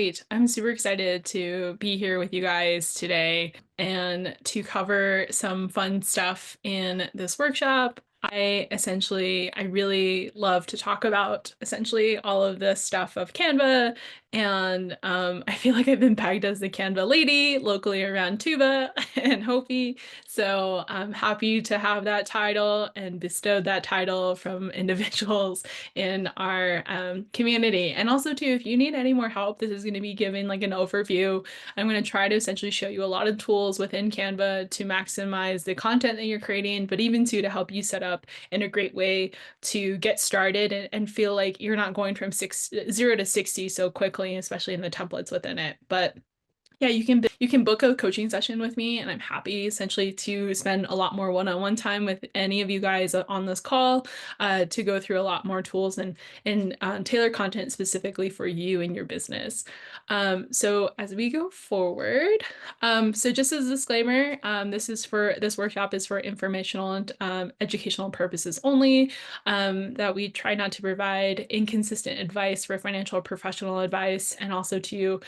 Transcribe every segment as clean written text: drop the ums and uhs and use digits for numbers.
great. I'm super excited to be here with you guys today and to cover some fun stuff in this workshop. I really love to talk about essentially all of the stuff of Canva, and I feel like I've been pegged as the Canva lady locally around Tuba and Hopi. So I'm happy to have that title and bestowed that title from individuals in our community. And also too, if you need any more help, this is going to be giving like an overview. I'm going to try to essentially show you a lot of tools within Canva to maximize the content that you're creating, but even too to help you set up in a great way to get started and feel like you're not going from 0 to 60 so quickly, especially in the templates within it. But yeah, you can book a coaching session with me, and I'm happy essentially to spend a lot more one-on-one time with any of you guys on this call to go through a lot more tools and tailor content specifically for you and your business. So as we go forward, so just as a disclaimer, this workshop is for informational and educational purposes only. That we try not to provide inconsistent advice for financial or professional advice, and also to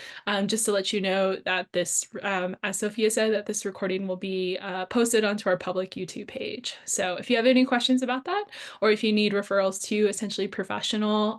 just to let you know that this, as Sophia said, that this recording will be posted onto our public YouTube page. So if you have any questions about that, or if you need referrals to essentially professionals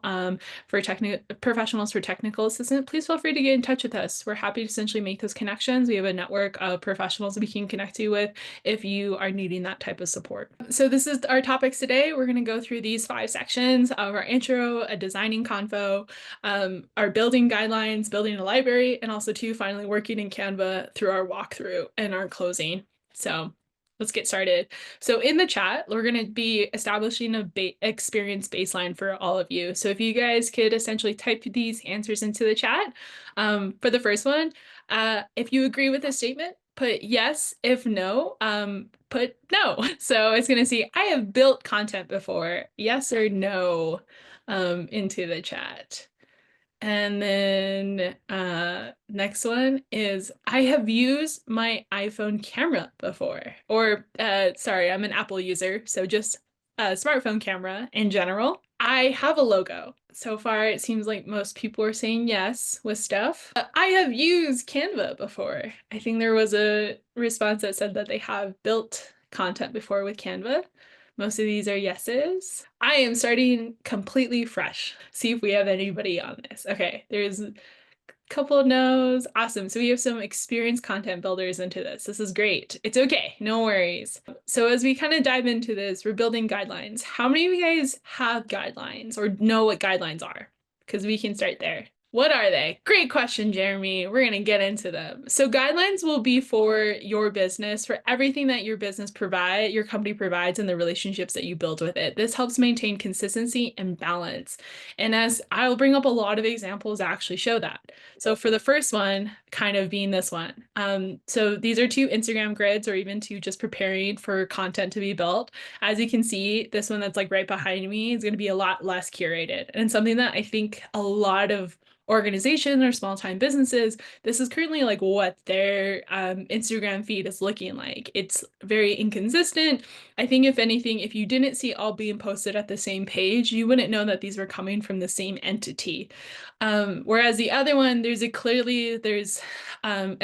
for technical assistance, please feel free to get in touch with us. We're happy to essentially make those connections. We have a network of professionals we can connect you with if you are needing that type of support. So this is our topics today. We're going to go through these 5 sections of our intro, a designing convo, our building guidelines, building a library, and also too finally working in Canva through our walkthrough and our closing. So let's get started. So in the chat, we're going to be establishing a experience baseline for all of you. So if you guys could essentially type these answers into the chat. For the first one, if you agree with the statement, put yes. If no, put no. So it's going to see, I have built content before, yes or no, into the chat. And then next one is, I have used my iPhone camera before. Or sorry, I'm an Apple user, so just a smartphone camera in general. I have a logo. So far, it seems like most people are saying yes with stuff. I have used Canva before. I think there was a response that said that they have built content before with Canva. Most of these are yeses. I am starting completely fresh. See if we have anybody on this. Okay, there's a couple of no's. Awesome. So we have some experienced content builders into this. This is great. It's okay. No worries. So as we kind of dive into this, we're building guidelines. How many of you guys have guidelines or know what guidelines are? Because we can start there. What are they? Great question, Jeremy. We're going to get into them. So guidelines will be for your business, for everything that your company provides, and the relationships that you build with it. This helps maintain consistency and balance. And as I'll bring up a lot of examples that actually show that. So for the first one, kind of being this one. So these are 2 Instagram grids, or even 2 just preparing for content to be built. As you can see, this one that's like right behind me is going to be a lot less curated, and something that I think a lot of organizations or small-time businesses, this is currently like what their Instagram feed is looking like. It's very inconsistent. I think if anything, if you didn't see all being posted at the same page, you wouldn't know that these were coming from the same entity. Whereas the other one, there's a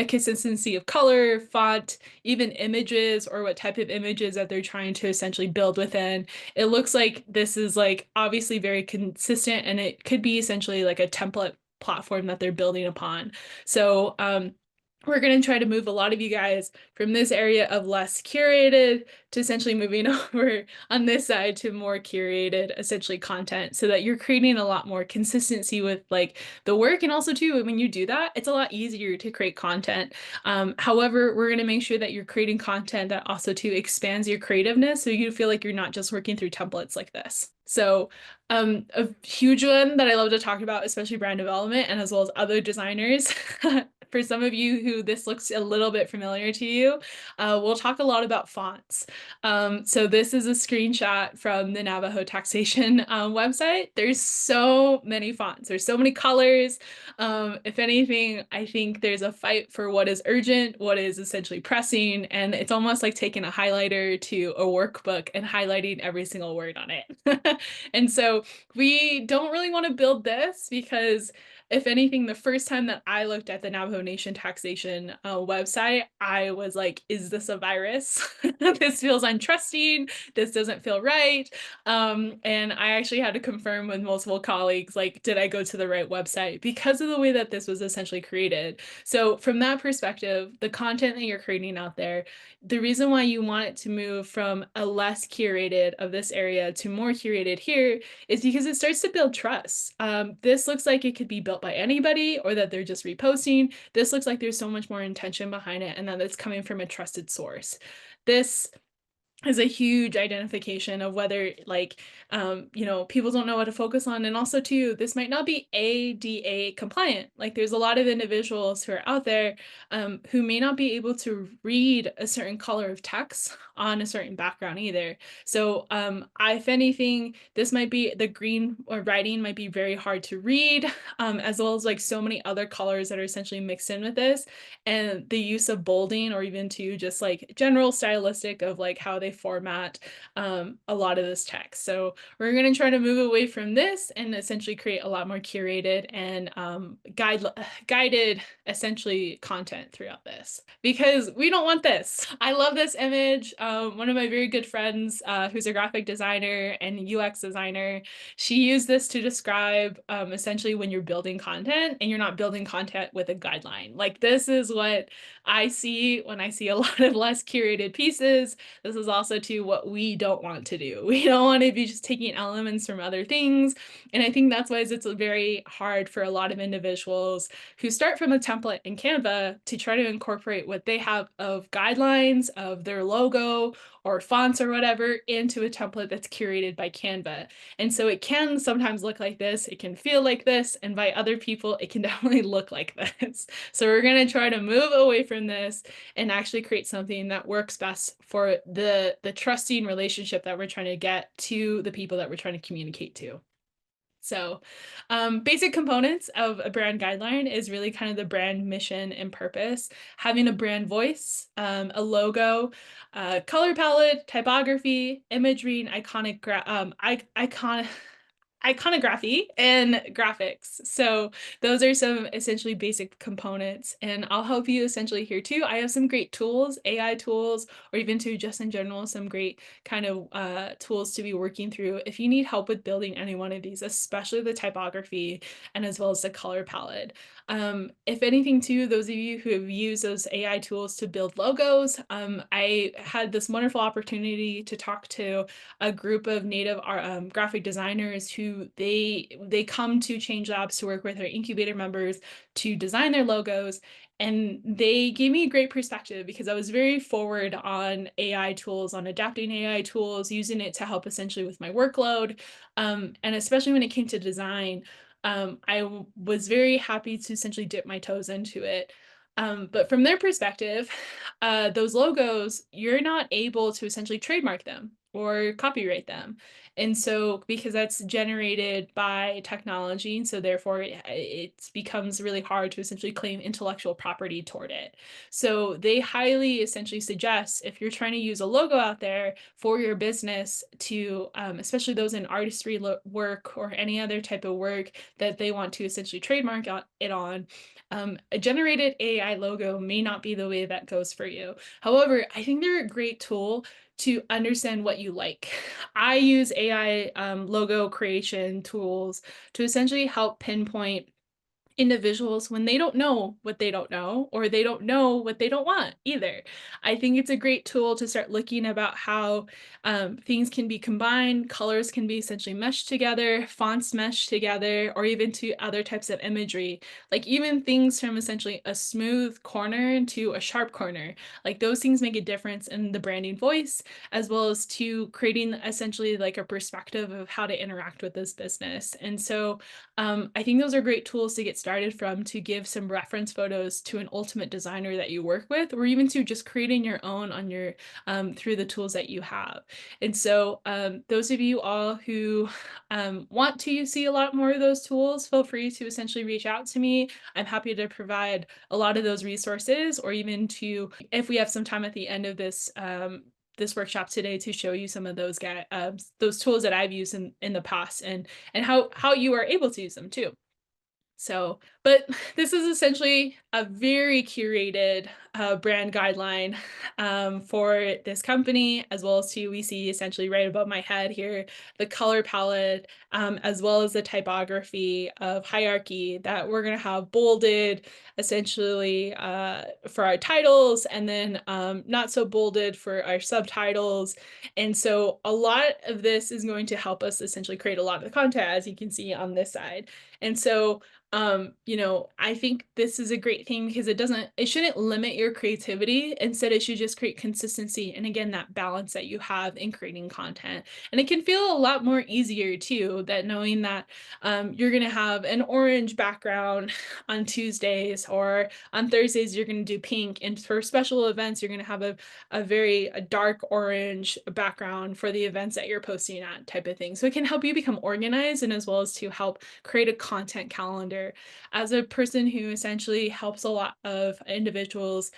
consistency of color, font, even images, or what type of images that they're trying to essentially build within. It looks like this is like obviously very consistent, and it could be essentially like a template platform that they're building upon. So we're going to try to move a lot of you guys from this area of less curated to essentially moving over on this side to more curated, essentially content, so that you're creating a lot more consistency with like the work. And also too, when you do that, it's a lot easier to create content. However, we're going to make sure that you're creating content that also too expands your creativeness, so you feel like you're not just working through templates like this. So a huge one that I love to talk about, especially brand development and as well as other designers, for some of you who this looks a little bit familiar to you, we'll talk a lot about fonts. So this is a screenshot from the Navajo taxation website. There's so many fonts. There's so many colors. If anything, I think there's a fight for what is urgent, what is essentially pressing, and it's almost like taking a highlighter to a workbook and highlighting every single word on it. And so we don't really want to build this because If anything, the first time that I looked at the Navajo Nation taxation website, I was like, is this a virus? This feels untrusting. This doesn't feel right. And I actually had to confirm with multiple colleagues, like, did I go to the right website? Because of the way that this was essentially created. So from that perspective, the content that you're creating out there, the reason why you want it to move from a less curated of this area to more curated here is because it starts to build trust. This looks like it could be built by anybody or that they're just reposting. This looks like there's so much more intention behind it and that it's coming from a trusted source. This is a huge identification of whether like people don't know what to focus on, and also too, this might not be ADA compliant. Like there's a lot of individuals who are out there who may not be able to read a certain color of text on a certain background either. So if anything, this might be the green or writing might be very hard to read, as well as like so many other colors that are essentially mixed in with this, and the use of bolding or even to just like general stylistic of like how they format a lot of this text. So we're going to try to move away from this and essentially create a lot more curated and guided essentially content throughout this, because we don't want this. I love this image. One of my very good friends who's a graphic designer and UX designer, she used this to describe essentially when you're building content and you're not building content with a guideline. Like this is what I see when I see a lot of less curated pieces. This is also to what we don't want to do. We don't want to be just taking elements from other things. And I think that's why it's very hard for a lot of individuals who start from a template in Canva to try to incorporate what they have of guidelines of their logo or fonts or whatever into a template that's curated by Canva. And so it can sometimes look like this, it can feel like this, and by other people, it can definitely look like this. So we're going to try to move away from this and actually create something that works best for the trusting relationship that we're trying to get to the people that we're trying to communicate to. So basic components of a brand guideline is really kind of the brand mission and purpose, having a brand voice, a logo, color palette, typography, imagery, and iconography and graphics. So those are some essentially basic components, and I'll help you essentially here too. I have some great tools, AI tools, or even to just in general, some great kind of tools to be working through if you need help with building any one of these, especially the typography and as well as the color palette. If anything too, those of you who have used those AI tools to build logos, I had this wonderful opportunity to talk to a group of native graphic designers who they come to Change Labs to work with our incubator members to design their logos. And they gave me a great perspective because I was very forward on AI tools, on adapting AI tools, using it to help essentially with my workload. And especially when it came to design, I was very happy to essentially dip my toes into it. But from their perspective, those logos, you're not able to essentially trademark them or copyright them. And so because that's generated by technology, and so therefore it becomes really hard to essentially claim intellectual property toward it. So they highly essentially suggest if you're trying to use a logo out there for your business to, especially those in artistry work or any other type of work that they want to essentially trademark it on, a generated AI logo may not be the way that goes for you. However, I think they're a great tool to understand what you like. I use AI logo creation tools to essentially help pinpoint individuals when they don't know what they don't know, or they don't know what they don't want either. I think it's a great tool to start looking about how things can be combined, colors can be essentially meshed together, fonts meshed together, or even to other types of imagery, like even things from essentially a smooth corner to a sharp corner. Like those things make a difference in the branding voice, as well as to creating essentially like a perspective of how to interact with this business. And so I think those are great tools to get started from, to give some reference photos to an ultimate designer that you work with, or even to just creating your own on your through the tools that you have. And so those of you all who want to see a lot more of those tools, feel free to essentially reach out to me. I'm happy to provide a lot of those resources, or even to, if we have some time at the end of this workshop today, to show you some of those tools that I've used in the past, and how you are able to use them too. But this is essentially a very curated brand guideline for this company, as well as we see essentially right above my head here, the color palette, as well as the typography of hierarchy that we're going to have bolded essentially for our titles, and then not so bolded for our subtitles. And so a lot of this is going to help us essentially create a lot of the content, as you can see on this side. And so I think this is a great thing because it shouldn't limit your creativity. Instead, it should just create consistency and, again, that balance that you have in creating content. And it can feel a lot more easier too, that knowing that you're going to have an orange background on Tuesdays, or on Thursdays you're going to do pink, and for special events you're going to have a dark orange background for the events that you're posting at, type of thing. So it can help you become organized, and as well as to help create a content calendar. As a person who essentially helps a lot of individuals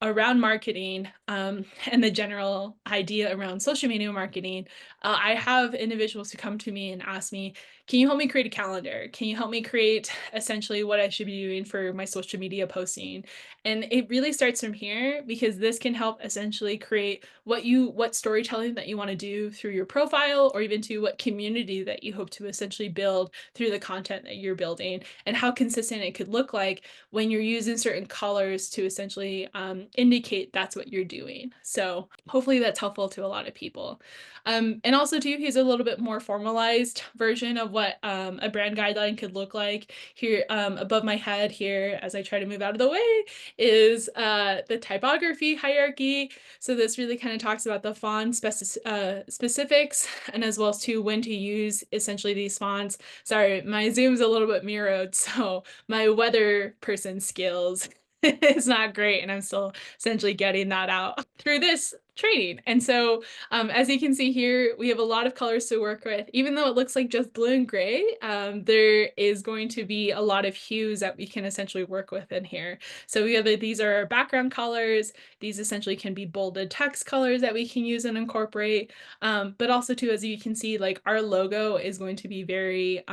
around marketing, and the general idea around social media marketing, I have individuals who come to me and ask me, can you help me create a calendar? Can you help me create essentially what I should be doing for my social media posting? And it really starts from here, because this can help essentially create what storytelling that you want to do through your profile, or even to what community that you hope to essentially build through the content that you're building, and how consistent it could look like when you're using certain colors to essentially indicate that's what you're doing. So hopefully that's helpful to a lot of people. And also too, here's a little bit more formalized version of what a brand guideline could look like. Here above my head here, as I try to move out of the way, is the typography hierarchy. So this really kind of talks about the font specifics, and as well as to when to use essentially these fonts. Sorry, my Zoom's a little bit mirrored, so my weather person skills is not great, and I'm still essentially getting that out through this training. And so as you can see here, we have a lot of colors to work with. Even though it looks like just blue and gray, there is going to be a lot of hues that we can essentially work with in here. So these are our background colors. These essentially can be bolded text colors that we can use and incorporate. But also too, as you can see, like our logo is going to be very,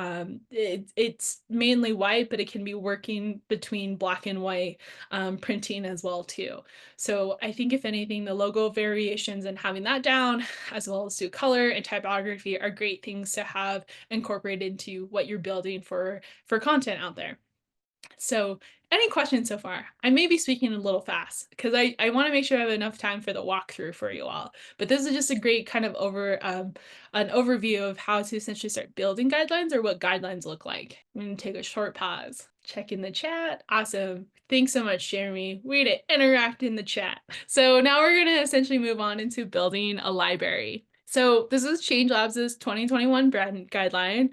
it's mainly white, but it can be working between black and white printing as well too. So I think if anything, the logo variations and having that down, as well as to color and typography, are great things to have incorporated into what you're building for content out there. So any questions so far? I may be speaking a little fast because I want to make sure I have enough time for the walkthrough for you all. But this is just a great kind of an overview of how to essentially start building guidelines, or what guidelines look like. I'm going to take a short pause. Check in the chat. Awesome. Thanks so much, Jeremy. Way to interact in the chat. So now we're going to essentially move on into building a library. So this is Change Labs' 2021 brand guideline.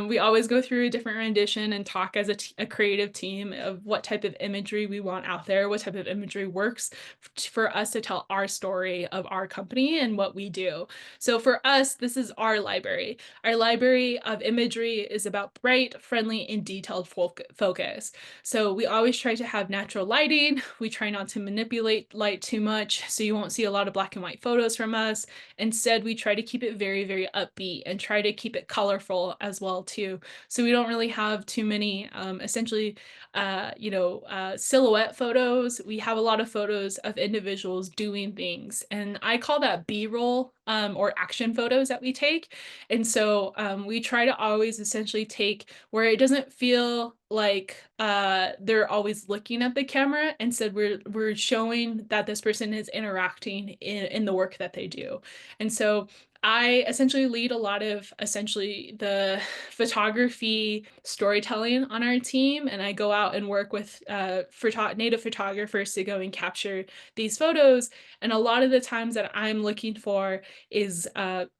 We always go through a different rendition and talk as a creative team of what type of imagery we want out there, what type of imagery works for us to tell our story of our company and what we do. So for us, this is our library. Our library of imagery is about bright, friendly, and detailed focus. So we always try to have natural lighting. We try not to manipulate light too much, so you won't see a lot of black and white photos from us. Instead, we try to keep it very, very upbeat, and try to keep it colorful as well too. So we don't really have too many essentially silhouette photos. We have a lot of photos of individuals doing things, and I call that B-roll, or action photos that we take. And so we try to always essentially take where it doesn't feel like they're always looking at the camera. Instead, we're showing that this person is interacting in the work that they do. And so I essentially lead a lot of essentially the photography storytelling on our team, and I go out and work with native photographers to go and capture these photos. And a lot of the times that I'm looking for is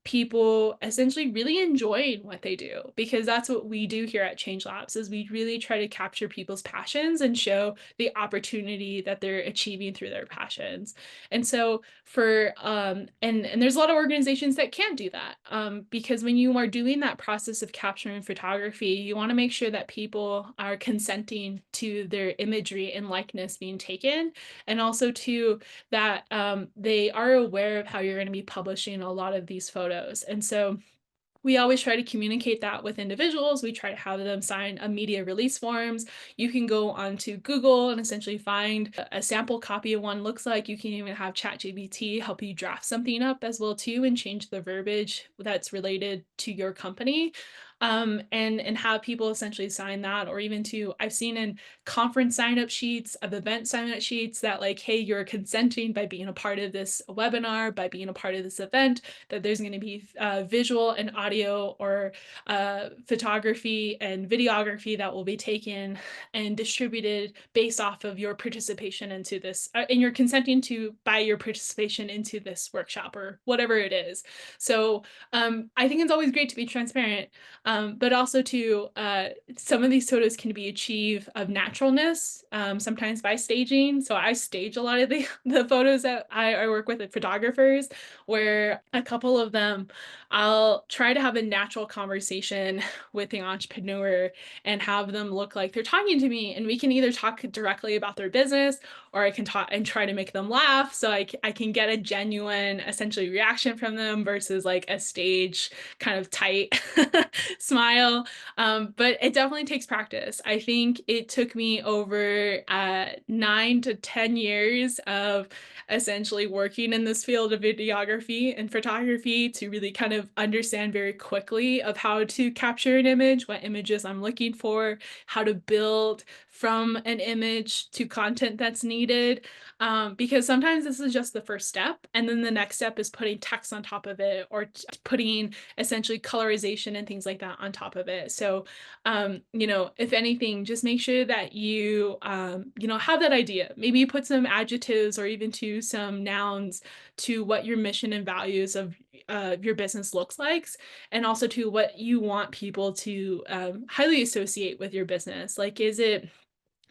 people essentially really enjoying what they do, because that's what we do here at Change Labs, is we really try to capture people's passions and show the opportunity that they're achieving through their passions. And so for and there's a lot of organizations that can't do that, because when you are doing that process of capturing photography, you want to make sure that people are consenting to their imagery and likeness being taken, and also to that they are aware of how you're going to be publishing a lot of these photos. And so We always try to communicate that with individuals. We try to have them sign a media release forms. You can go onto Google and essentially find a sample copy of one looks like. You can even have ChatGPT help you draft something up as well too, and change the verbiage that's related to your company. And have people essentially sign that, or even to, I've seen in conference sign up sheets, of event sign up sheets, that like, hey, you're consenting by being a part of this webinar, by being a part of this event, that there's going to be visual and audio, or photography and videography that will be taken and distributed based off of your participation into this, and you're consenting to by your participation into this workshop or whatever it is. So I think it's always great to be transparent, but also to, some of these photos can be achieved of naturalness, sometimes by staging. So I stage a lot of the photos that I work with photographers, where a couple of them, I'll try to have a natural conversation with the entrepreneur and have them look like they're talking to me. And we can either talk directly about their business, or I can talk and try to make them laugh. So I can get a genuine, essentially, reaction from them versus like a stage kind of tight smile. But it definitely takes practice. I think it took me over 9 to 10 years of essentially working in this field of videography and photography to really kind of understand very quickly of how to capture an image, what images I'm looking for, how to build from an image to content that's needed. Because sometimes this is just the first step, and then the next step is putting text on top of it, or putting essentially colorization and things like that on top of it. So, if anything, just make sure that you, have that idea. Maybe you put some adjectives or even to some nouns to what your mission and values of your business looks like, and also to what you want people to highly associate with your business. Like, is it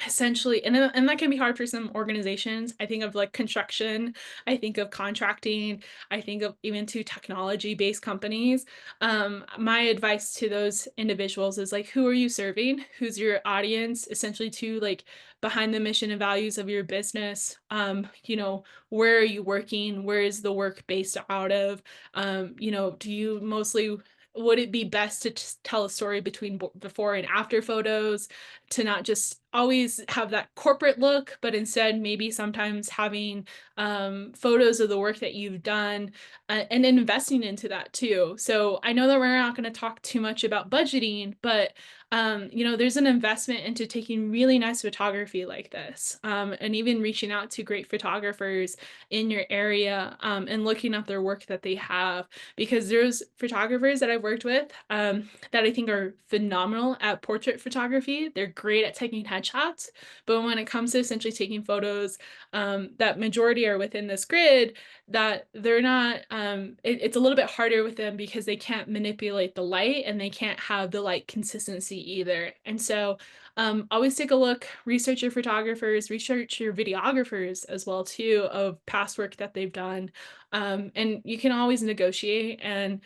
essentially, and that can be hard for some organizations. I think of like construction, I think of contracting, I think of even to technology-based companies. My advice to those individuals is like, who are you serving? Who's your audience? Essentially, to like, behind the mission and values of your business. Where are you working? Where is the work based out of? Do you mostly, would it be best to tell a story between before and after photos, to not just always have that corporate look, but instead maybe sometimes having photos of the work that you've done, and investing into that too. So I know that we're not going to talk too much about budgeting, but there's an investment into taking really nice photography like this, and even reaching out to great photographers in your area, and looking at their work that they have, because there's photographers that I've worked with, that I think are phenomenal at portrait photography. They're great at taking headshots, but when it comes to essentially taking photos, that majority are within this grid, that they're not, it's a little bit harder with them because they can't manipulate the light, and they can't have the light consistency either. And so always take a look, research your photographers, research your videographers as well too, of past work that they've done. And you can always negotiate, and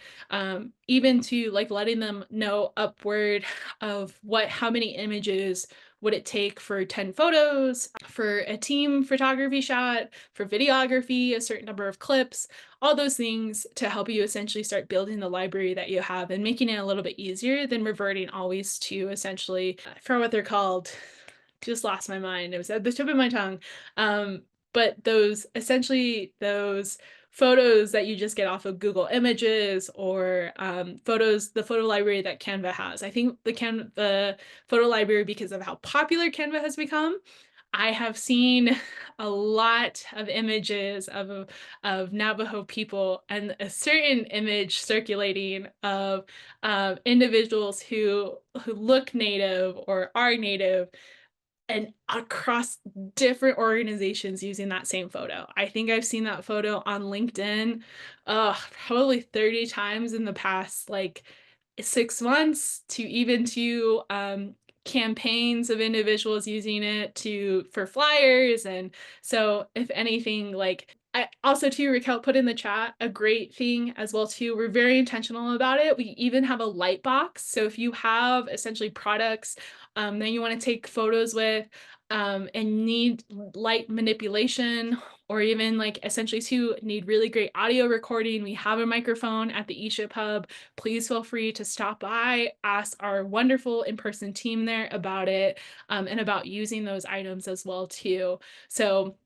even to like letting them know upward of how many images would it take for 10 photos, for a team photography shot, for videography, a certain number of clips, all those things to help you essentially start building the library that you have, and making it a little bit easier than reverting always to essentially, for what they're called, just lost my mind. It was at the tip of my tongue. But those photos that you just get off of Google Images, or the photo library that Canva has. I think the photo library, because of how popular Canva has become, I have seen a lot of images of Navajo people, and a certain image circulating of individuals who look Native or are Native, and across different organizations using that same photo. I think I've seen that photo on LinkedIn, probably 30 times in the past like 6 months, to even to campaigns of individuals using it for flyers. And so if anything, like, I also too, Raquel put in the chat a great thing as well too. We're very intentional about it. We even have a light box. So if you have essentially products that you want to take photos with and need light manipulation, or even like essentially too need really great audio recording, we have a microphone at the eShip Hub. Please feel free to stop by, ask our wonderful in-person team there about it and about using those items as well too. So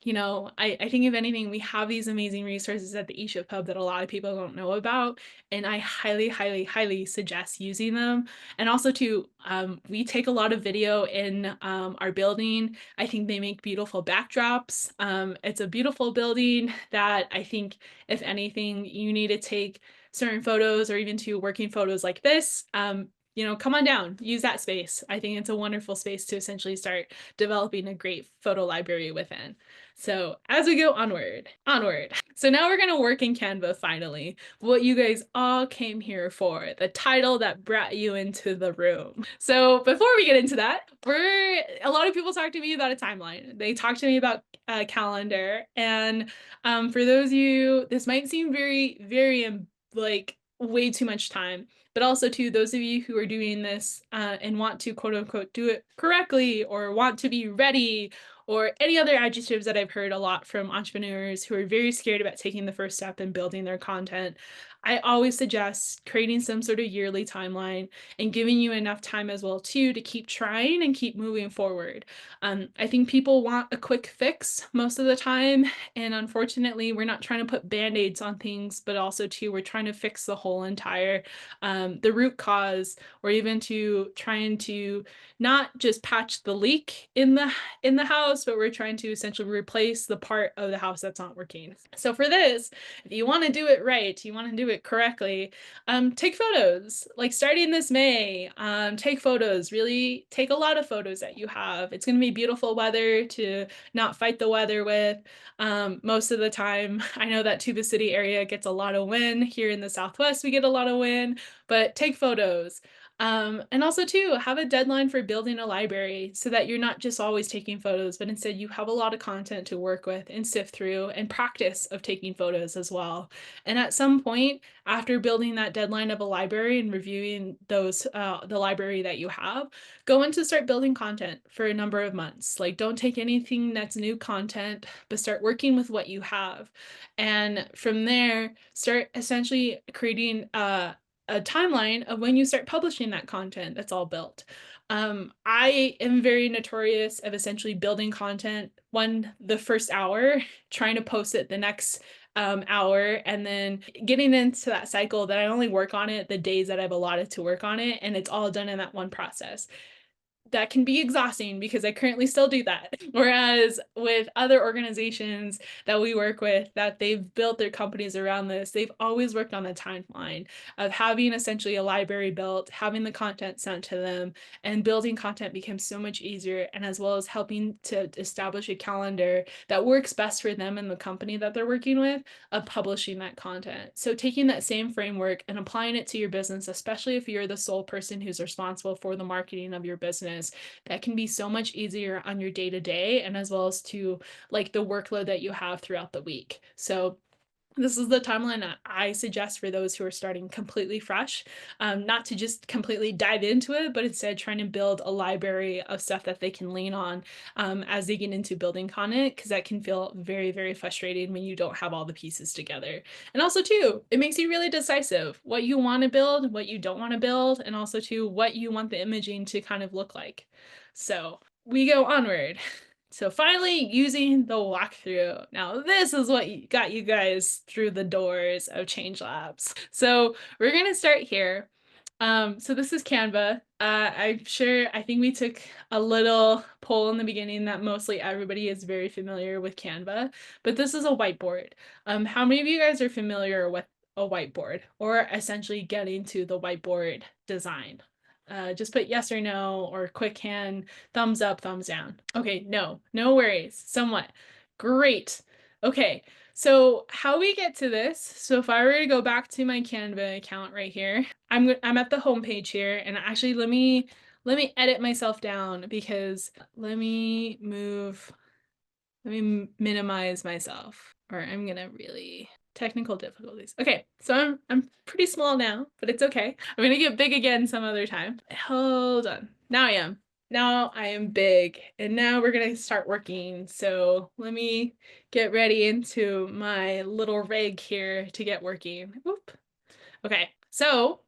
I think if anything, we have these amazing resources at the eShip Hub that a lot of people don't know about, and I highly, highly, highly suggest using them. And also too, we take a lot of video in our building. I think they make beautiful backdrops. It's a beautiful building that I think, if anything, you need to take certain photos or even to working photos like this. Come on down, use that space. I think it's a wonderful space to essentially start developing a great photo library within. So as we go onward. So now we're gonna work in Canva finally, what you guys all came here for, the title that brought you into the room. So before we get into that, a lot of people talk to me about a timeline. They talk to me about a calendar. And for those of you, this might seem very, very like way too much time, but also to those of you who are doing this and want to quote unquote do it correctly or want to be ready or any other adjectives that I've heard a lot from entrepreneurs who are very scared about taking the first step and building their content. I always suggest creating some sort of yearly timeline and giving you enough time as well too to keep trying and keep moving forward. I think people want a quick fix most of the time, and unfortunately we're not trying to put band-aids on things, but also too we're trying to fix the whole entire the root cause, or even to trying to not just patch the leak in the house, but we're trying to essentially replace the part of the house that's not working. So for this, if you want to do it right, you want to do it correctly, take photos. Like starting this May, take photos. Really take a lot of photos that you have. It's going to be beautiful weather to not fight the weather with. Most of the time, I know that Tuba City area gets a lot of wind. Here in the Southwest, we get a lot of wind, but take photos. And also too, have a deadline for building a library so that you're not just always taking photos, but instead you have a lot of content to work with and sift through and practice of taking photos as well. And at some point, after building that deadline of a library and reviewing the library that you have, go into start building content for a number of months. Like don't take anything that's new content, but start working with what you have. And from there, start essentially creating a timeline of when you start publishing that content that's all built. I am very notorious of essentially building content the first hour, trying to post it the next hour, and then getting into that cycle that I only work on it the days that I've allotted to work on it, and it's all done in that one process. That can be exhausting because I currently still do that. Whereas with other organizations that we work with, that they've built their companies around this, they've always worked on the timeline of having essentially a library built, having the content sent to them, and building content becomes so much easier, and as well as helping to establish a calendar that works best for them and the company that they're working with of publishing that content. So taking that same framework and applying it to your business, especially if you're the sole person who's responsible for the marketing of your business, that can be so much easier on your day-to-day and as well as to like the workload that you have throughout the week. So this is the timeline that I suggest for those who are starting completely fresh, not to just completely dive into it, but instead trying to build a library of stuff that they can lean on as they get into building content, because that can feel very, very frustrating when you don't have all the pieces together. And also too, it makes you really decisive what you want to build, what you don't want to build, and also too, what you want the imaging to kind of look like. So we go onward. So finally using the walkthrough. Now this is what got you guys through the doors of Change Labs. So we're gonna start here. So this is Canva. I think we took a little poll in the beginning that mostly everybody is very familiar with Canva, but this is a whiteboard. How many of you guys are familiar with a whiteboard or essentially getting to the whiteboard design? Just put yes or no or quick hand, thumbs up, thumbs down. Okay, no worries, somewhat. Great. Okay, so how we get to this, so if I were to go back to my Canva account right here, I'm at the home page here, and actually let me edit myself down because let me move Let me minimize myself, or I'm gonna really technical difficulties. Okay, so I'm pretty small now, but it's okay. I'm gonna get big again some other time. Hold on. Now I am. Now I am big, and now we're gonna start working. So let me get ready into my little rig here to get working. Oop. Okay, so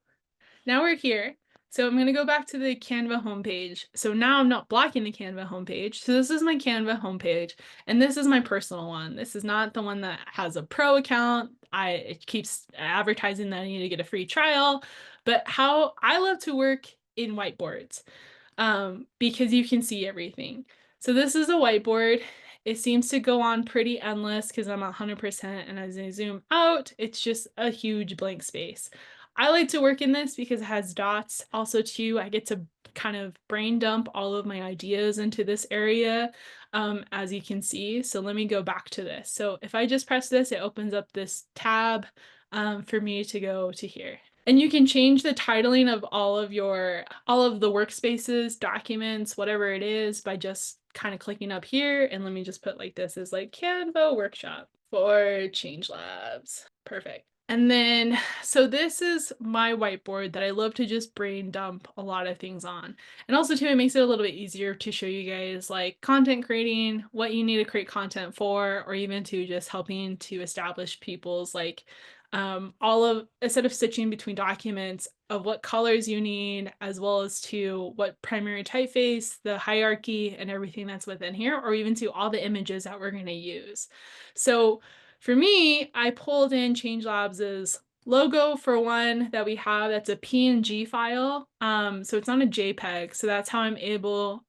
now we're here. So I'm going to go back to the Canva homepage. So now I'm not blocking the Canva homepage. So this is my Canva homepage, and this is my personal one. This is not the one that has a pro account. It keeps advertising that I need to get a free trial, but how I love to work in whiteboards, because you can see everything. So this is a whiteboard. It seems to go on pretty endless because I'm 100%, and as I zoom out, it's just a huge blank space. I like to work in this because it has dots. Also, too, I get to kind of brain dump all of my ideas into this area, as you can see. So let me go back to this. So if I just press this, it opens up this tab for me to go to here. And you can change the titling of all of the workspaces, documents, whatever it is, by just kind of clicking up here. And let me just put like this is like Canva workshop for Change Labs. Perfect. And then, so this is my whiteboard that I love to just brain dump a lot of things on. And also too, it makes it a little bit easier to show you guys like content creating, what you need to create content for, or even to just helping to establish people's like instead of stitching between documents of what colors you need, as well as to what primary typeface, the hierarchy, and everything that's within here, or even to all the images that we're going to use. So for me, I pulled in ChangeLabs' logo for one that we have that's a PNG file. So it's not a JPEG. So that's how I'm able,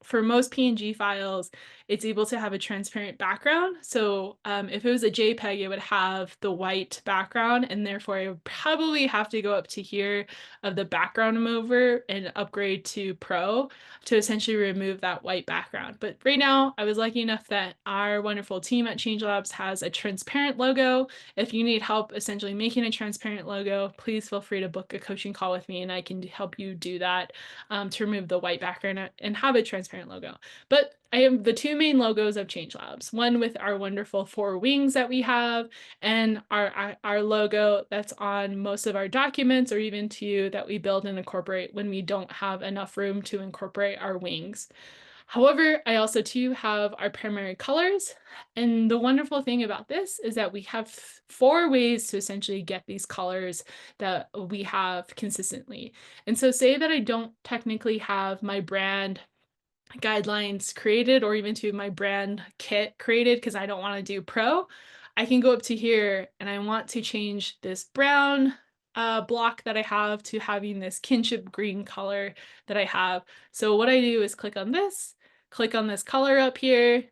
for most PNG files, it's able to have a transparent background. So if it was a JPEG, it would have the white background, and therefore I would probably have to go up to here of the background remover and upgrade to Pro to essentially remove that white background. But right now, I was lucky enough that our wonderful team at ChangeLabs has a transparent logo. If you need help essentially making a transparent logo, please feel free to book a coaching call with me, and I can help you do that, to remove the white background and have a transparent logo. But I have the two main logos of ChangeLabs, one with our wonderful 4 wings that we have, and our logo that's on most of our documents, or even to that we build and incorporate when we don't have enough room to incorporate our wings. However, I also too have our primary colors. And the wonderful thing about this is that we have 4 ways to essentially get these colors that we have consistently. And so say that I don't technically have my brand guidelines created, or even to my brand kit created because I don't want to do pro, I can go up to here and I want to change this brown block that I have to having this kinship green color that I have. So what I do is click on this color up here,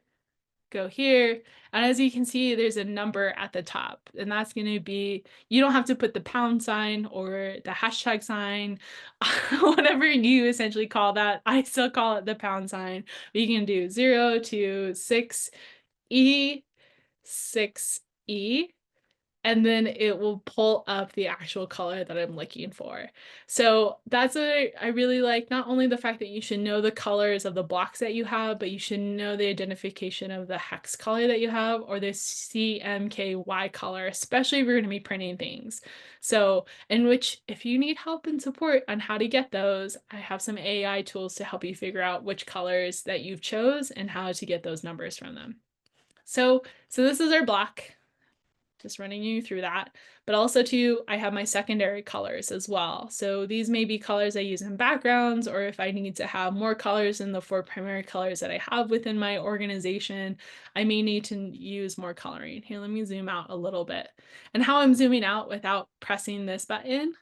go here, and as you can see, there's a number at the top, and that's going to be, you don't have to put the pound sign or the hashtag sign, whatever you essentially call that. I still call it the pound sign, but you can do 0 to 6E, 6E, and then it will pull up the actual color that I'm looking for. So that's what I really like. Not only the fact that you should know the colors of the blocks that you have, but you should know the identification of the hex color that you have, or the CMKY color, especially if you're going to be printing things. So, in which, if you need help and support on how to get those, I have some AI tools to help you figure out which colors that you've chose and how to get those numbers from them. So this is our block, just running you through that. But also too, I have my secondary colors as well. So these may be colors I use in backgrounds, or if I need to have more colors than the 4 primary colors that I have within my organization, I may need to use more coloring. Here, let me zoom out a little bit. And how I'm zooming out without pressing this button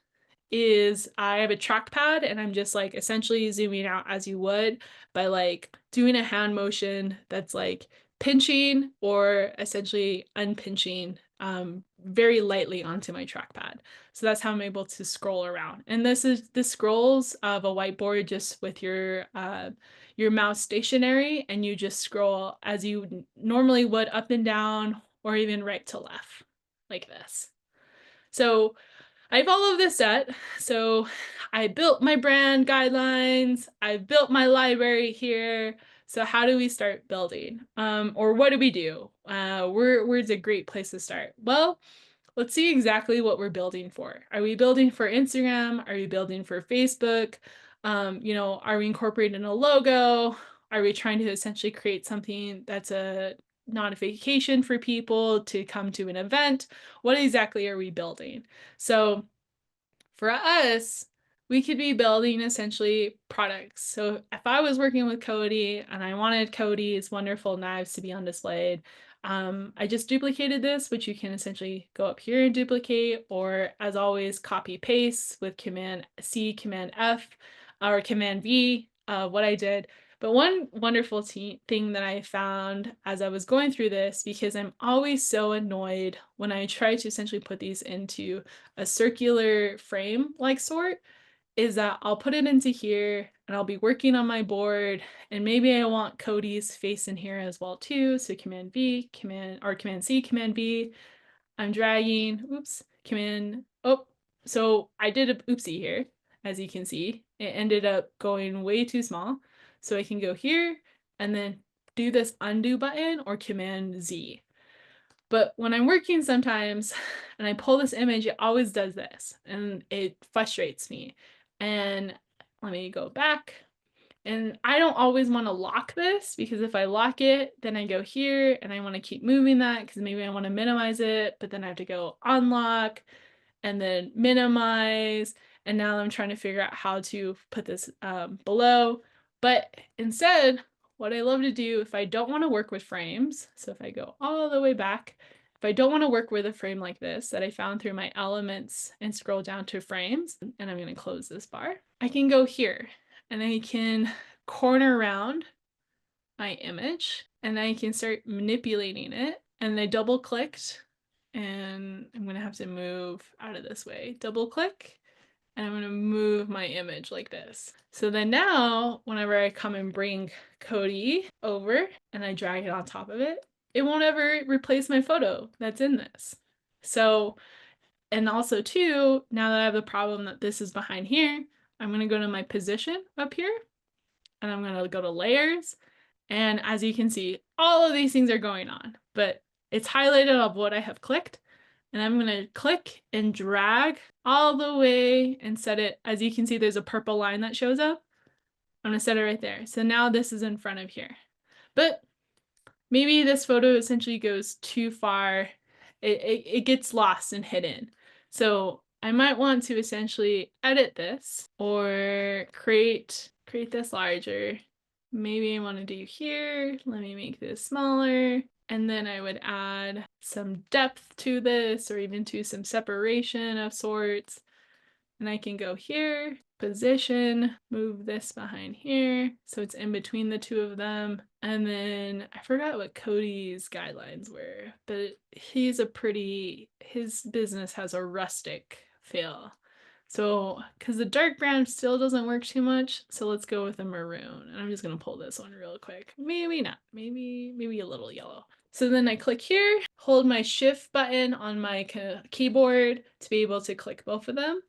is I have a trackpad, and I'm just like essentially zooming out as you would by like doing a hand motion that's like pinching or essentially unpinching very lightly onto my trackpad. So that's how I'm able to scroll around. And this scrolls of a whiteboard just with your mouse stationary, and you just scroll as you normally would, up and down, or even right to left, like this. So I have all of this set. So I built my brand guidelines. I built my library here. So how do we start building? Or what do we do? Where's a great place to start? Well, let's see exactly what we're building for. Are we building for Instagram? Are we building for Facebook? Are we incorporating a logo? Are we trying to essentially create something that's a notification for people to come to an event? What exactly are we building? So for us, we could be building essentially products. So if I was working with Cody and I wanted Cody's wonderful knives to be on display, I just duplicated this, which you can essentially go up here and duplicate, or as always, copy paste with Command C, Command F, or Command V, what I did. But one wonderful thing that I found as I was going through this, because I'm always so annoyed when I try to essentially put these into a circular frame like sort, is that I'll put it into here and I'll be working on my board, and maybe I want Cody's face in here as well too. So Command V, Command C, Command V. I'm dragging, oops, so I did a oopsie here, as you can see. It ended up going way too small. So I can go here and then do this undo button or Command Z. But when I'm working sometimes and I pull this image, it always does this and it frustrates me. And let me go back. And I don't always want to lock this, because if I lock it, then I go here and I want to keep moving that because maybe I want to minimize it, but then I have to go unlock and then minimize. And now I'm trying to figure out how to put this below. But instead, what I love to do if I don't want to work with frames, so if I go all the way back, if I don't want to work with a frame like this that I found through my elements and scroll down to frames, and I'm going to close this bar, I can go here and I can corner around my image and I can start manipulating it. And I double clicked, and I'm going to have to move out of this way. Double click, and I'm going to move my image like this. So then now, whenever I come and bring Cody over and I drag it on top of it, it won't ever replace my photo that's in this. So, and also too, now that I have the problem that this is behind here, I'm going to go to my position up here, and I'm going to go to layers. And as you can see, all of these things are going on, but it's highlighted of what I have clicked. And I'm going to click and drag all the way and set it. As you can see, there's a purple line that shows up. I'm going to set it right there. So now this is in front of here. But maybe this photo essentially goes too far. It gets lost and hidden. So I might want to essentially edit this or create this larger. Maybe I want to do here. Let me make this smaller. And then I would add some depth to this, or even to some separation of sorts. And I can go here, position, move this behind here, so it's in between the two of them. And then I forgot what Cody's guidelines were, but his business has a rustic feel. So, because the dark brown still doesn't work too much, so let's go with a maroon. And I'm just gonna pull this one real quick. Maybe not, maybe a little yellow. So then I click here, hold my shift button on my keyboard to be able to click both of them.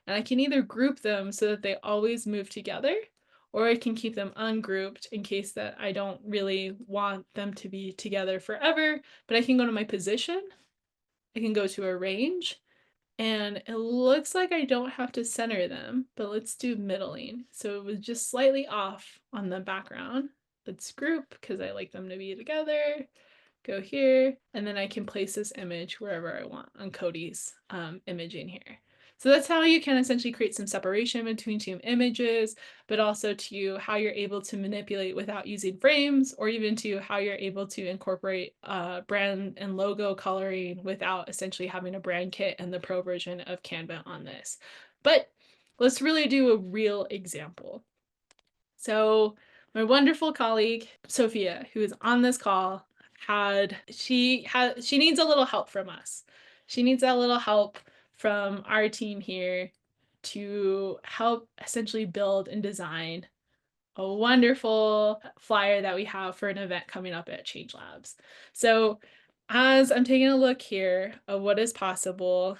And I can either group them so that they always move together, or I can keep them ungrouped in case that I don't really want them to be together forever. But I can go to my position, I can go to arrange, and it looks like I don't have to center them, but let's do middling. So it was just slightly off on the background. Let's group because I like them to be together. Go here, and then I can place this image wherever I want on Cody's imaging here. So that's how you can essentially create some separation between two images, but also to how you're able to manipulate without using frames, or even to how you're able to incorporate brand and logo coloring without essentially having a brand kit and the pro version of Canva on this. But let's really do a real example. So my wonderful colleague, Sophia, who is on this call, she needs a little help from us. She needs a little help from our team here to help essentially build and design a wonderful flyer that we have for an event coming up at Change Labs. So as I'm taking a look here of what is possible,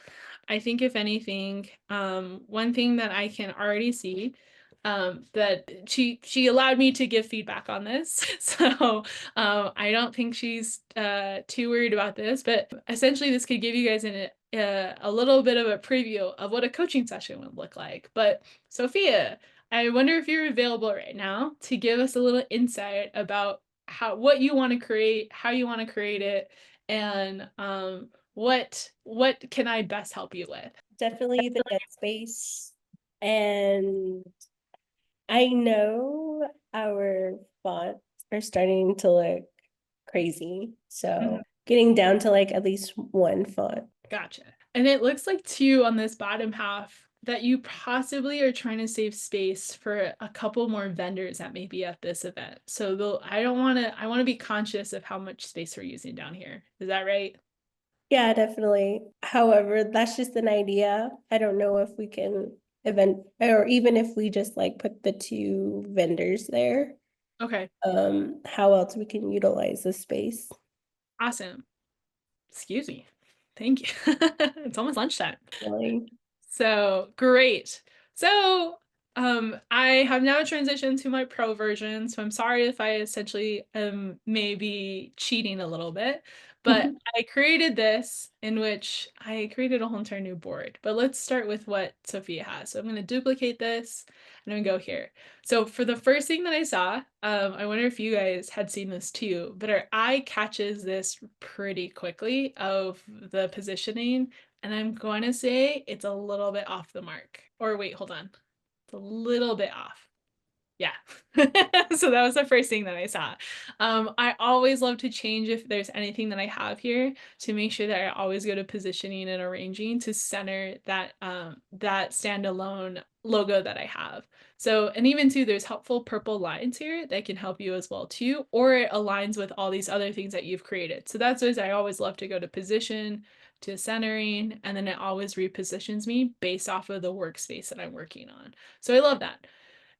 I think if anything, one thing that I can already see that she allowed me to give feedback on this. So I don't think she's too worried about this, but essentially this could give you guys a little bit of a preview of what a coaching session would look like. But Sophia, I wonder if you're available right now to give us a little insight about what you want to create, how you want to create it, and what can I best help you with? Definitely the dead space. And I know our fonts are starting to look crazy. So getting down to like at least one font. Gotcha. And it looks like too on this bottom half that you possibly are trying to save space for a couple more vendors that may be at this event. So I want to be conscious of how much space we're using down here. Is that right? Yeah, definitely. However, that's just an idea. I don't know if we can event or even if we just like put the two vendors there, Okay. how else we can utilize the space. Awesome. Excuse me. Thank you. It's almost lunchtime. Really. So great. So I have now transitioned to my pro version. So I'm sorry if I essentially am maybe cheating a little bit, but I created this in which I created a whole entire new board. But let's start with what Sophia has. So I'm going to duplicate this and I'm going to go here. So for the first thing that I saw, I wonder if you guys had seen this too, but our eye catches this pretty quickly of the positioning, and I'm going to say it's a little bit off the mark. Or wait, hold on. It's a little bit off. Yeah. So that was the first thing that I saw. I always love to change if there's anything that I have here to make sure that I always go to positioning and arranging to center that standalone logo that I have. So, and even too, there's helpful purple lines here that can help you as well too, or it aligns with all these other things that you've created. So that's why I always love to go to position, to centering, and then it always repositions me based off of the workspace that I'm working on. So I love that.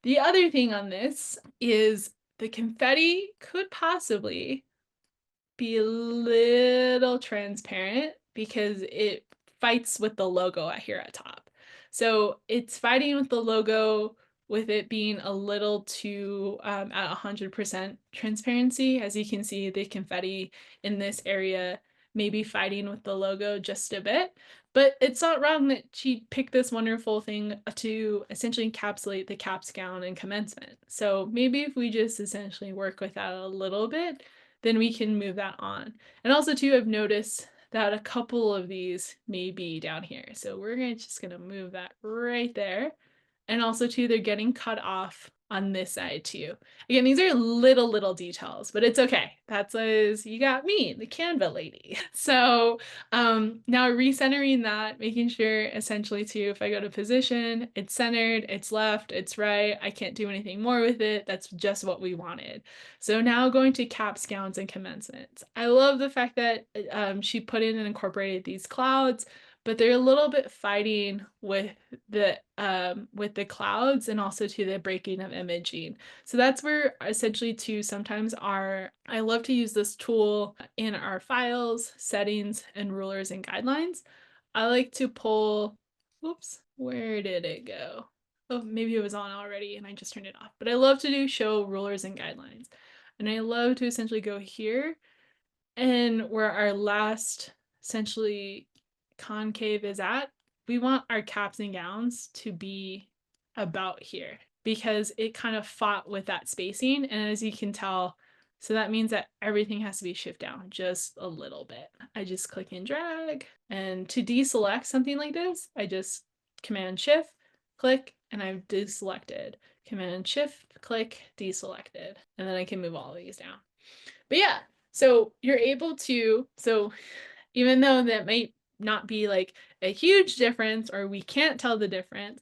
The other thing on this is the confetti could possibly be a little transparent because it fights with the logo here at top. So it's fighting with the logo with it being a little too at 100% transparency. As you can see, the confetti in this area may be fighting with the logo just a bit. But it's not wrong that she picked this wonderful thing to essentially encapsulate the caps, gown, and commencement. So maybe if we just essentially work with that a little bit, then we can move that on. And also too, I've noticed that a couple of these may be down here. So we're just gonna move that right there. And also too, they're getting cut off on this side too. Again, these are little details, but it's okay. That's as you got me, the Canva lady. So now recentering that, making sure essentially too, if I go to position, it's centered, it's left, it's right. I can't do anything more with it. That's just what we wanted. So now going to caps, gowns, and commencements. I love the fact that she put in and incorporated these clouds, but they're a little bit fighting with the clouds and also to the breaking of imaging. So that's where essentially too sometimes I love to use this tool in our files, settings, and rulers and guidelines. I like to pull, whoops, where did it go? Oh, maybe it was on already and I just turned it off. But I love to do show rulers and guidelines. And I love to essentially go here and where our last essentially concave is at, we want our caps and gowns to be about here because it kind of fought with that spacing. And as you can tell, so that means that everything has to be shift down just a little bit. I just click and drag. And to deselect something like this, I just Command Shift, click, and I've deselected. Command Shift, click, deselected. And then I can move all of these down. But yeah, so you're able to, so even though that might not be like a huge difference or we can't tell the difference,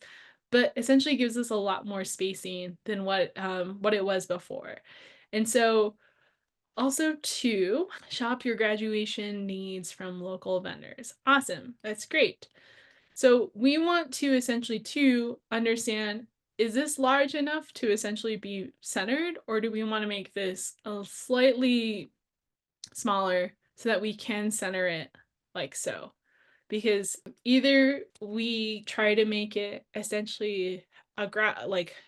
but essentially gives us a lot more spacing than what it was before. And so also to shop your graduation needs from local vendors. Awesome. That's great. So we want to essentially to understand, is this large enough to essentially be centered, or do we want to make this a slightly smaller so that we can center it like so? Because either we try to make it essentially a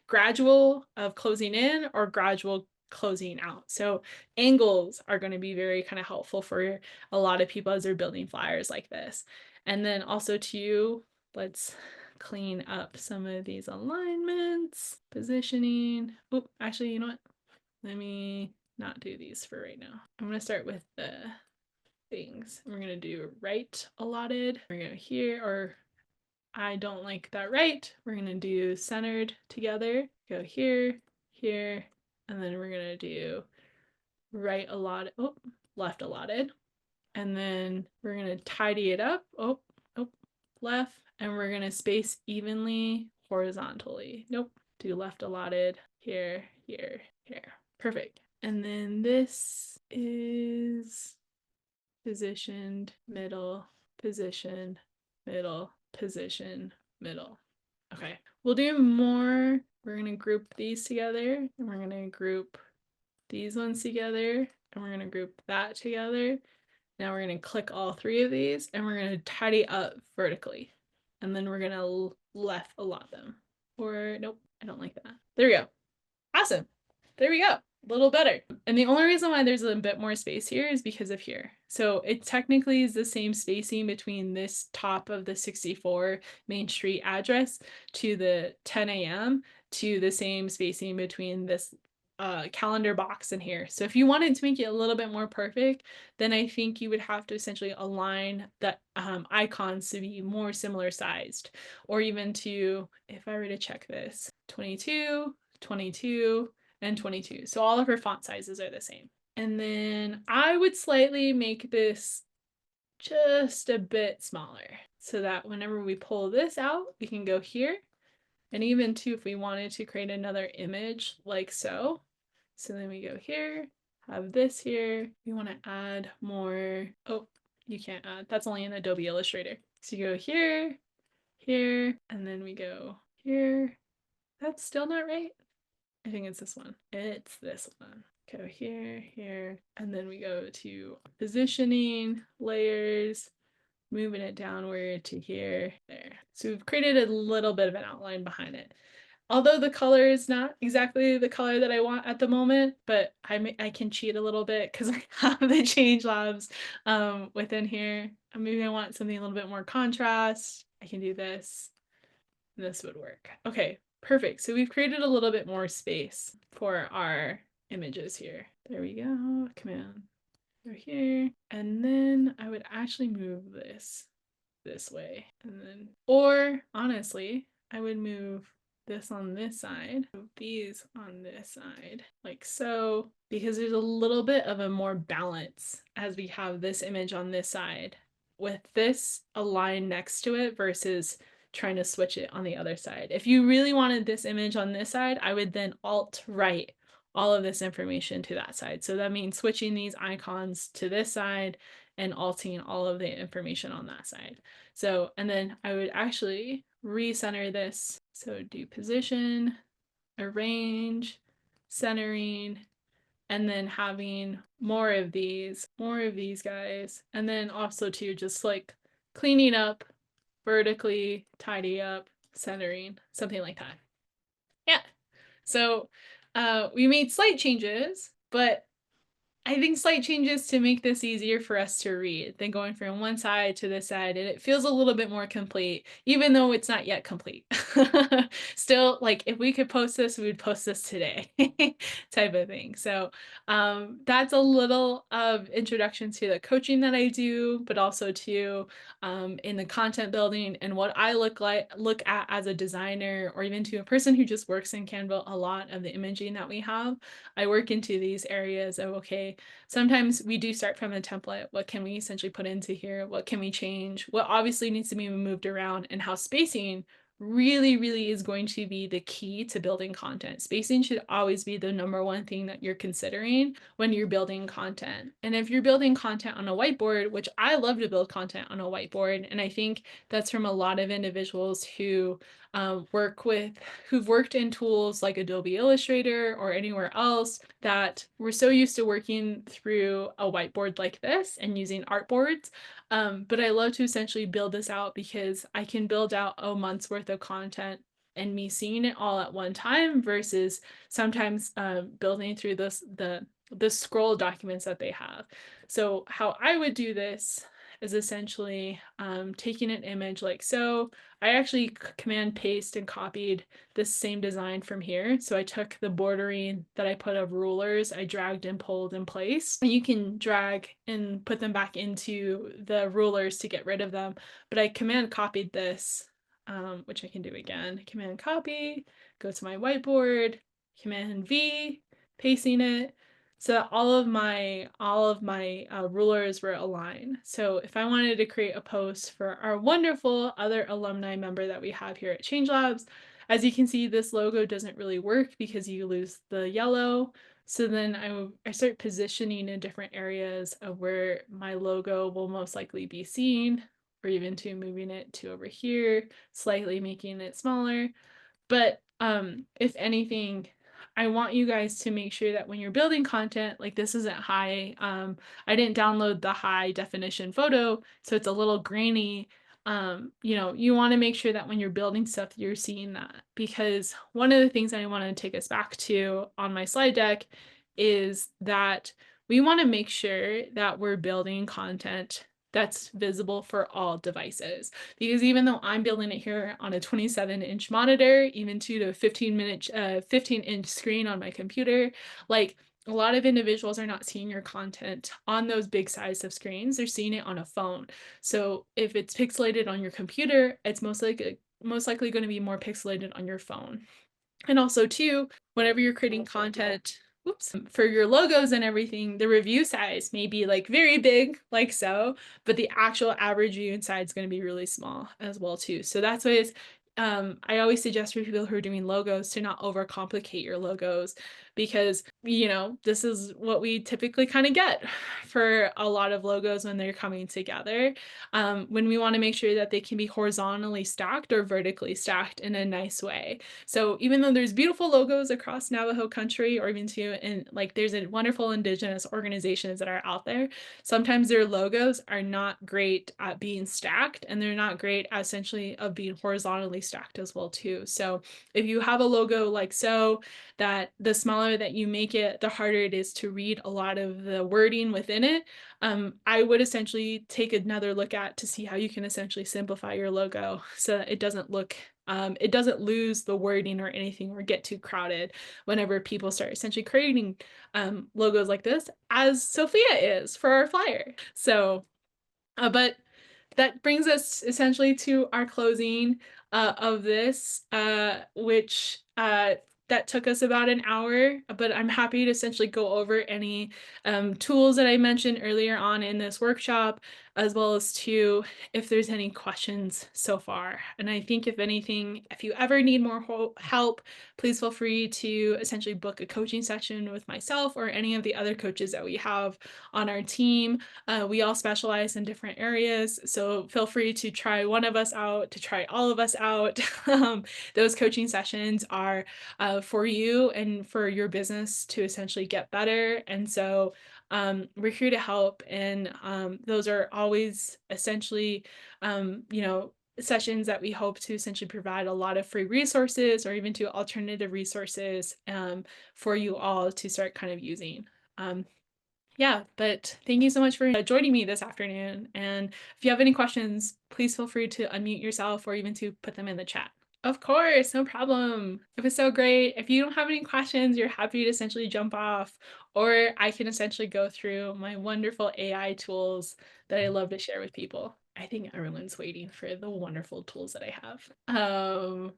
gradual of closing in or gradual closing out. So angles are going to be very kind of helpful for a lot of people as they're building flyers like this. And then also too, let's clean up some of these alignments, positioning. Oh, actually, you know what? Let me not do these for right now. I'm going to start with the things. We're going to do right allotted. We're going to here, or I don't like that right. We're going to do centered together. Go here, here, and then we're going to do right allotted. Oh, left allotted. And then we're going to tidy it up. Oh, oh, left. And we're going to space evenly horizontally. Nope. Do left allotted here, here, here. Perfect. And then this is positioned, middle, position, middle, position, middle. Okay, we'll do more. We're gonna group these together, and we're gonna group these ones together, and we're gonna group that together. Now we're gonna click all three of these, and we're gonna tidy up vertically. And then we're gonna left allot them. Or nope, I don't like that. There we go. Awesome. There we go. A little better. And the only reason why there's a bit more space here is because of here. So it technically is the same spacing between this top of the 64 Main Street address to the 10 a.m. to the same spacing between this calendar box in here. So if you wanted to make it a little bit more perfect, then I think you would have to essentially align the icons to be more similar sized, or even to, if I were to check this, 22, 22, and 22. So all of her font sizes are the same. And then I would slightly make this just a bit smaller so that whenever we pull this out, we can go here. And even too, if we wanted to create another image like so. So then we go here, have this here. We want to add more. Oh, you can't add. That's only in Adobe Illustrator. So you go here, here, and then we go here. That's still not right. I think it's this one. It's this one. Go here, here, and then we go to positioning, layers, moving it downward to here, there. So we've created a little bit of an outline behind it. Although the color is not exactly the color that I want at the moment, but I can cheat a little bit because I have the change labs within here. Maybe I want something a little bit more contrast. I can do this. This would work. Okay, perfect. So we've created a little bit more space for our images here. There we go. Command over here. And then I would actually move this way. And then, or honestly, I would move this on this side, these on this side, like so, because there's a little bit of a more balance as we have this image on this side with this aligned next to it versus trying to switch it on the other side. If you really wanted this image on this side, I would then alt right all of this information to that side. So that means switching these icons to this side and alting all of the information on that side. So, and then I would actually recenter this. So do position, arrange, centering, and then having more of these guys. And then also too, just like cleaning up vertically, tidy up, centering, something like that. Yeah. So we made slight changes, but I think slight changes to make this easier for us to read than going from one side to this side, and it feels a little bit more complete, even though it's not yet complete. Still, like if we could post this, we would post this today type of thing. So that's a little of introduction to the coaching that I do, but also to in the content building and what I look at as a designer, or even to a person who just works in Canva. A lot of the imaging that we have, I work into these areas of, okay, sometimes we do start from a template. What can we essentially put into here? What can we change? What obviously needs to be moved around, and how spacing really is going to be the key to building content. Spacing should always be the number one thing that you're considering when you're building content. And if you're building content on a whiteboard, which I love to build content on a whiteboard, and I think that's from a lot of individuals who who've worked in tools like Adobe Illustrator or anywhere else, that we're so used to working through a whiteboard like this and using artboards. But I love to essentially build this out because I can build out a month's worth of content and me seeing it all at one time versus sometimes building through the scroll documents that they have. So how I would do this is essentially taking an image like so. I actually command paste and copied this same design from here. So I took the bordering that I put of rulers, I dragged and pulled in place. You can drag and put them back into the rulers to get rid of them, but I command copied this, which I can do again. Command copy, go to my whiteboard, command V, pasting it, so that all of my rulers were aligned. So if I wanted to create a post for our wonderful other alumni member that we have here at Change Labs, as you can see, this logo doesn't really work because you lose the yellow. So then I start positioning in different areas of where my logo will most likely be seen, or even to moving it to over here, slightly making it smaller. But if anything, I want you guys to make sure that when you're building content, like this isn't high. I didn't download the high definition photo, so it's a little grainy. You want to make sure that when you're building stuff, you're seeing that, because one of the things that I want to take us back to on my slide deck is that we want to make sure that we're building content that's visible for all devices. Because even though I'm building it here on a 27-inch monitor, even to the 15-inch screen on my computer, like a lot of individuals are not seeing your content on those big size of screens. They're seeing it on a phone. So if it's pixelated on your computer, it's most likely going to be more pixelated on your phone. And also too, whenever you're creating content, whoops, for your logos and everything, the review size may be like very big, like so, but the actual average view inside is going to be really small as well too. So that's why I always suggest for people who are doing logos to not overcomplicate your logos, because this is what we typically kind of get for a lot of logos when they're coming together. When we want to make sure that they can be horizontally stacked or vertically stacked in a nice way. So even though there's beautiful logos across Navajo country, or even too, and like there's a wonderful indigenous organizations that are out there, sometimes their logos are not great at being stacked, and they're not great at essentially of being horizontally stacked as well too. So if you have a logo like so, that the smaller that you make it, the harder it is to read a lot of the wording within it. I would essentially take another look at to see how you can essentially simplify your logo so that it doesn't lose the wording or anything or get too crowded whenever people start essentially creating logos like this, as Sophia is for our flyer. So, but that brings us essentially to our closing of this, which that took us about an hour, but I'm happy to essentially go over any tools that I mentioned earlier on in this workshop, as well as to if there's any questions so far. And I think if anything, if you ever need more help, please feel free to essentially book a coaching session with myself or any of the other coaches that we have on our team. We all specialize in different areas, so feel free to try one of us out, to try all of us out. Those coaching sessions are for you and for your business to essentially get better. And so we're here to help. And those are always essentially, sessions that we hope to essentially provide a lot of free resources or even to alternative resources for you all to start kind of using. Yeah, but thank you so much for joining me this afternoon. And if you have any questions, please feel free to unmute yourself or even to put them in the chat. Of course, no problem. It was so great. If you don't have any questions, you're happy to essentially jump off, or I can essentially go through my wonderful AI tools that I love to share with people. I think everyone's waiting for the wonderful tools that I have.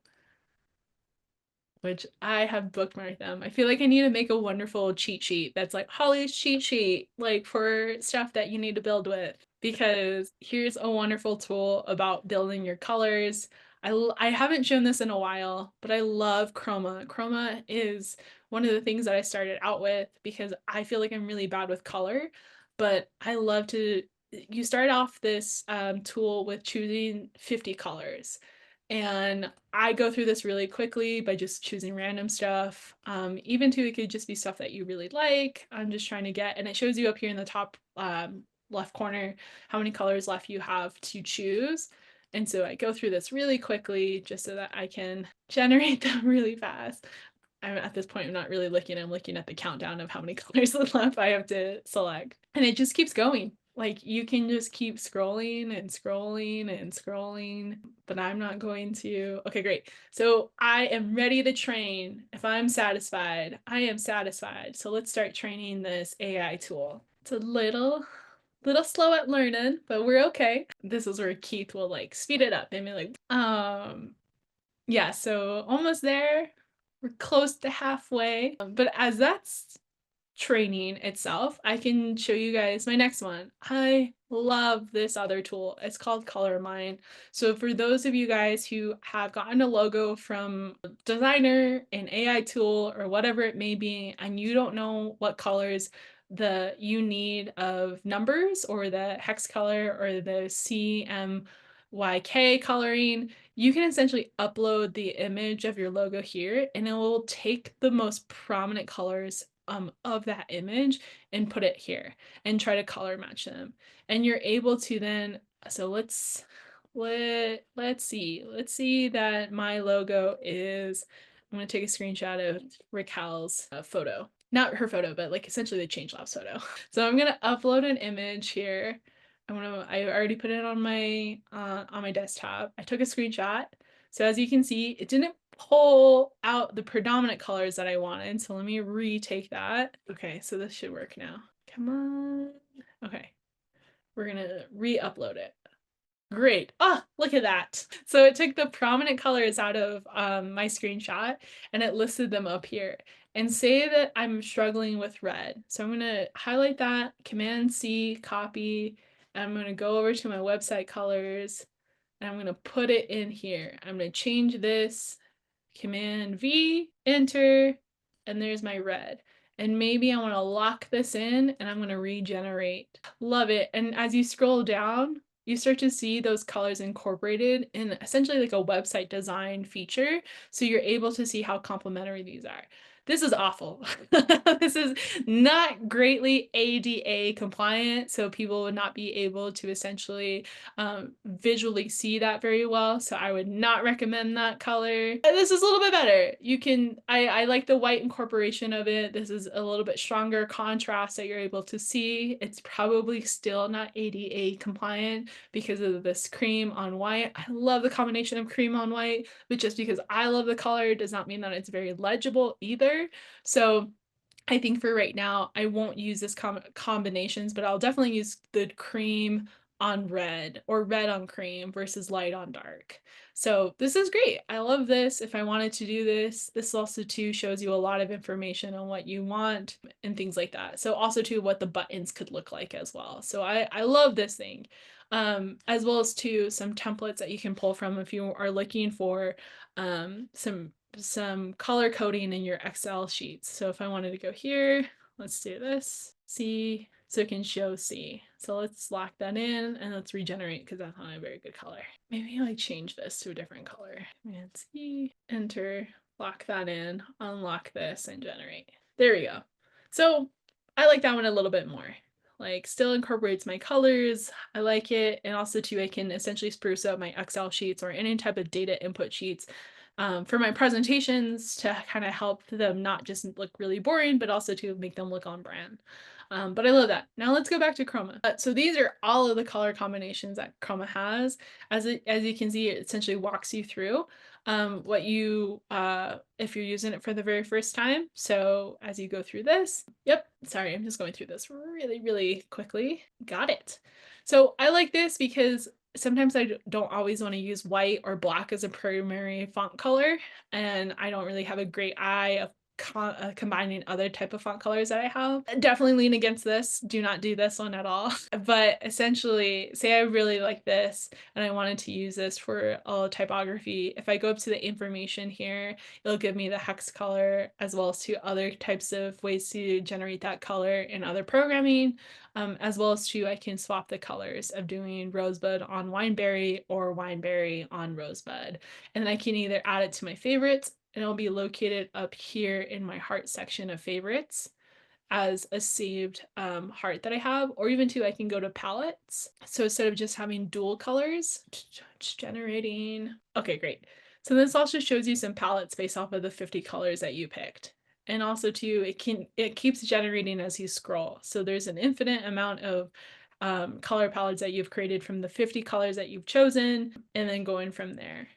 Which I have bookmarked them. I feel like I need to make a wonderful cheat sheet that's like Holly's cheat sheet, like for stuff that you need to build with. Because here's a wonderful tool about building your colors. I haven't shown this in a while, but I love Chroma. Chroma is one of the things that I started out with because I feel like I'm really bad with color, but I love to. You start off this tool with choosing 50 colors. And I go through this really quickly by just choosing random stuff. Even to it could just be stuff that you really like. I'm just trying to get, and it shows you up here in the top left corner how many colors left you have to choose. And so I go through this really quickly just so that I can generate them really fast. I'm at this point, I'm not really looking, I'm looking at the countdown of how many colors left I have to select. And it just keeps going. Like you can just keep scrolling and scrolling and scrolling, but I'm not going to. Okay, great. So I am ready to train. If I'm satisfied, I am satisfied. So let's start training this AI tool. It's a little slow at learning, but we're okay. This is where Keith will like speed it up and be like, yeah, so almost there. We're close to halfway. But as that's training itself, I can show you guys my next one. I love this other tool. It's called Color Mine. So for those of you guys who have gotten a logo from a designer, an AI tool, or whatever it may be, and you don't know what colors you need of numbers or the hex color or the CMYK coloring, you can essentially upload the image of your logo here and it will take the most prominent colors of that image and put it here and try to color match them. And you're able to then, so let's see that my logo is, I'm going to take a screenshot of Raquel's photo. Not her photo, but like essentially the changelab's photo. So I'm going to upload an image here. I already put it on my desktop. I took a screenshot. So as you can see, it didn't pull out the predominant colors that I wanted. So let me retake that. Okay, so this should work now. Come on. Okay, we're gonna re-upload it. Great. Oh, look at that. So it took the prominent colors out of my screenshot and it listed them up here. And say that I'm struggling with red. So I'm going to highlight that, Command C, copy, and I'm going to go over to my website colors and I'm going to put it in here. I'm going to change this, Command V, enter, and there's my red. And maybe I want to lock this in and I'm going to regenerate. Love it. And as you scroll down, you start to see those colors incorporated in essentially like a website design feature. So you're able to see how complementary these are. This is awful. This is not greatly ADA compliant, so people would not be able to essentially visually see that very well. So I would not recommend that color. This is a little bit better. I like the white incorporation of it. This is a little bit stronger contrast that you're able to see. It's probably still not ADA compliant because of this cream on white. I love the combination of cream on white, but just because I love the color does not mean that it's very legible either. So I think for right now, I won't use this combinations, but I'll definitely use the cream on red or red on cream versus light on dark. So this is great. I love this. If I wanted to do this also too shows you a lot of information on what you want and things like that. So also too what the buttons could look like as well. So I love this thing. As well as too some templates that you can pull from if you are looking for some color coding in your Excel sheets. So if I wanted to go here, let's do this, C, so it can show C. So let's lock that in and let's regenerate because that's not a very good color. Maybe I change this to a different color. And C, enter, lock that in, unlock this and generate. There we go. So I like that one a little bit more. Like still incorporates my colors. I like it. And also too, I can essentially spruce up my Excel sheets or any type of data input sheets for my presentations to kind of help them not just look really boring, but also to make them look on brand. But I love that. Now let's go back to Chroma. So these are all of the color combinations that Chroma has. As you can see, it essentially walks you through what you, if you're using it for the very first time. So as you go through this, yep, sorry, I'm just going through this really, really quickly. Got it. So I like this because sometimes I don't always want to use white or black as a primary font color, and I don't really have a great eye of combining other type of font colors that I have. Definitely lean against this. Do not do this one at all. But essentially, say I really like this and I wanted to use this for a typography. If I go up to the information here, it'll give me the hex color as well as to other types of ways to generate that color in other programming. As well as I can swap the colors of doing rosebud on wineberry or wineberry on rosebud. And then I can either add it to my favorites and it'll be located up here in my heart section of favorites. as a saved heart that I have, or even too, I can go to palettes. So instead of just having dual colors, it's generating. Okay, great. So this also shows you some palettes based off of the 50 colors that you picked. And also too, it keeps generating as you scroll. So there's an infinite amount of color palettes that you've created from the 50 colors that you've chosen, and then going from there.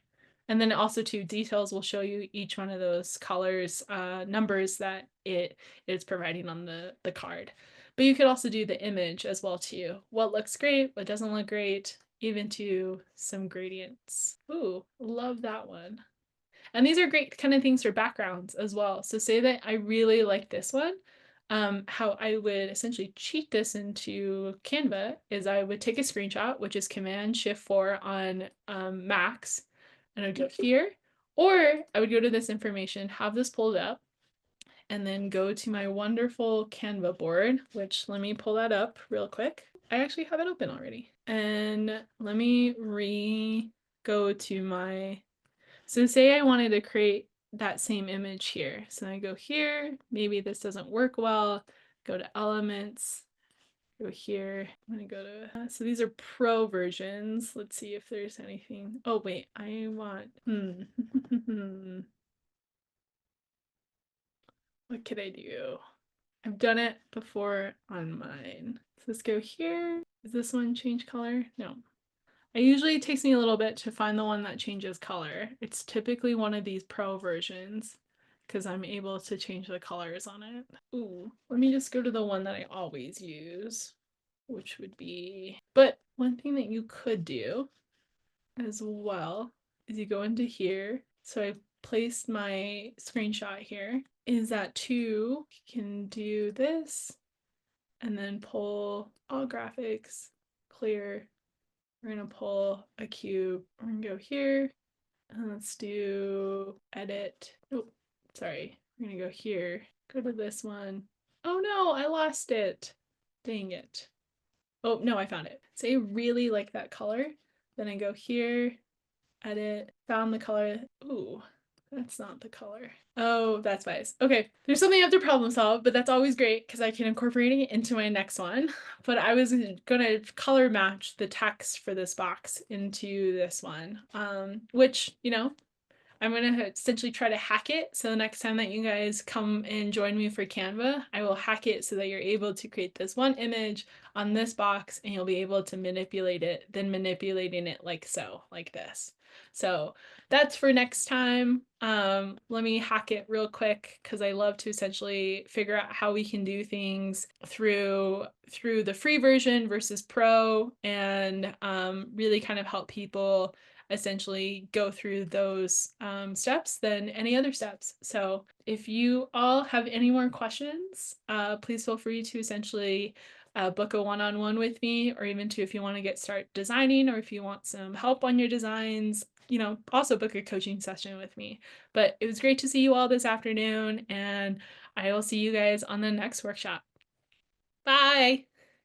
And then also too, details will show you each one of those colors, numbers that it is providing on the card. But you could also do the image as well too. What looks great, what doesn't look great, even to some gradients. Ooh, love that one. And these are great kind of things for backgrounds as well. So say that I really like this one. How I would essentially cheat this into Canva is I would take a screenshot, which is Command Shift 4 on Macs, and I'd go here, or I would go to this information, have this pulled up, and then go to my wonderful Canva board, which let me pull that up real quick. I actually have it open already. And let me go to my, so say I wanted to create that same image here. So I go here, maybe this doesn't work well, go to elements, go here. I'm gonna go to, so these are pro versions. Let's see if there's anything. Oh wait, I want, what could I do? I've done it before on mine. So let's go here. Does this one change color? No. It usually takes me a little bit to find the one that changes color. It's typically one of these pro versions because I'm able to change the colors on it. Ooh, let me just go to the one that I always use, which would be, but one thing that you could do as well is you go into here. So I've placed my screenshot here, is that too, you can do this and then pull all graphics, clear. We're gonna pull a cube. We're gonna go here and let's do edit. Oh, sorry. We're gonna go here. Go to this one. Oh no, I lost it. Dang it. Oh no, I found it. Say I really like that color. Then I go here, edit, found the color. Ooh, that's not the color. Oh, that's wise. Okay, there's something I have to problem solve, but that's always great because I can incorporate it into my next one. But I was gonna color match the text for this box into this one, which, you know, I'm gonna essentially try to hack it. So the next time that you guys come and join me for Canva, I will hack it so that you're able to create this one image on this box and you'll be able to manipulate it, then manipulating it like so, like this. So that's for next time. Let me hack it real quick because I love to essentially figure out how we can do things through the free version versus pro, and really kind of help people essentially go through those steps than any other steps. So if you all have any more questions, please feel free to essentially book a one-on-one with me, or even to, if you want to get started designing, or if you want some help on your designs, you know, also book a coaching session with me. But it was great to see you all this afternoon, and I will see you guys on the next workshop. Bye!